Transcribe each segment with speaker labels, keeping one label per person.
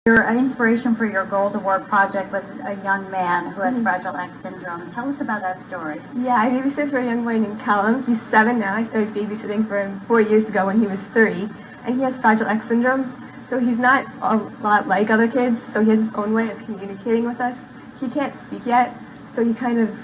Speaker 1: Your inspiration for your Gold Award project was a young man who has Fragile X syndrome. Tell us about that story.
Speaker 2: Yeah, I babysit for a young boy named Callum. He's 7 now. I started babysitting for him 4 years ago when he was 3. And he has Fragile X syndrome. So he's not a lot like other kids, so he has his own way of communicating with us. He can't speak yet, so he kind of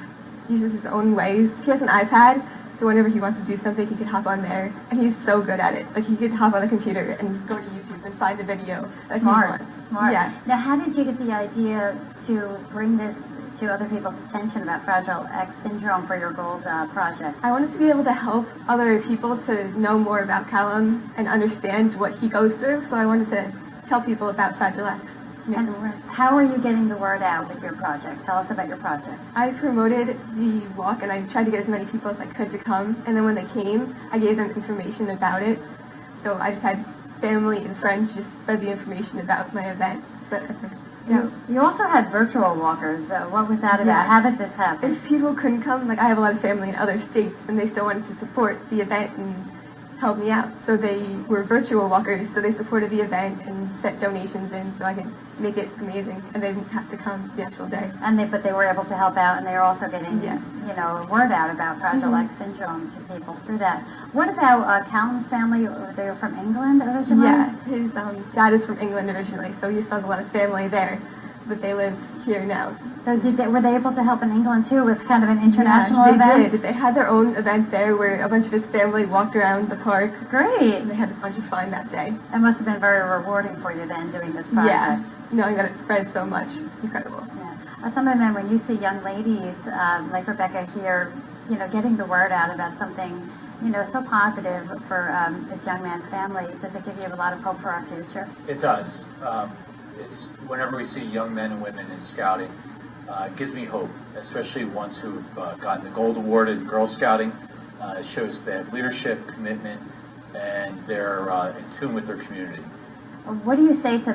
Speaker 2: uses his own ways. He has an iPad, so whenever he wants to do something, he could hop on there, and he's so good at it. Like, he could hop on the computer and go to YouTube and find a video that he wants.
Speaker 1: Smart.
Speaker 2: Yeah.
Speaker 1: Now, how did you get the idea to bring this to other people's attention about Fragile X syndrome for your Gold project?
Speaker 2: I wanted to be able to help other people to know more about Callum and understand what he goes through, so I wanted to tell people about Fragile X.
Speaker 1: And how are you getting the word out with your project? Tell us about your project.
Speaker 2: I promoted the walk and I tried to get as many people as I could to come, and then when they came, I gave them information about it. So I just had family and friends just spread the information about my event. So, yeah.
Speaker 1: You also had virtual walkers. What was that about?
Speaker 2: Yeah.
Speaker 1: How did this happen?
Speaker 2: If people couldn't come, like I have a lot of family in other states and they still wanted to support the event and help me out. So they were virtual walkers, so they supported the event and sent donations in so I could make it amazing, and they didn't have to come the actual day.
Speaker 1: But they were able to help out, and they were also getting word out about Fragile X syndrome to people through that. What about Callum's family? They're from England originally?
Speaker 2: Yeah, his dad is from England originally, so he still has a lot of family there, but they live here now.
Speaker 1: So were they able to help in England too? It was kind of an international event?
Speaker 2: They did. They had their own event there where a bunch of his family walked around the park.
Speaker 1: Great.
Speaker 2: And they had a bunch of fun that day.
Speaker 1: It must have been very rewarding for you then doing this project.
Speaker 2: Yeah, knowing that it spread so much is incredible.
Speaker 1: Yeah. Some of them, when you see young ladies like Rebecca here, getting the word out about something, so positive for this young man's family, does it give you a lot of hope for our future?
Speaker 3: It does. It's whenever we see young men and women in scouting, it gives me hope, especially ones who've gotten the Gold Award in Girl Scouting. It shows they have leadership, commitment, and they're in tune with their community.
Speaker 1: What do you say to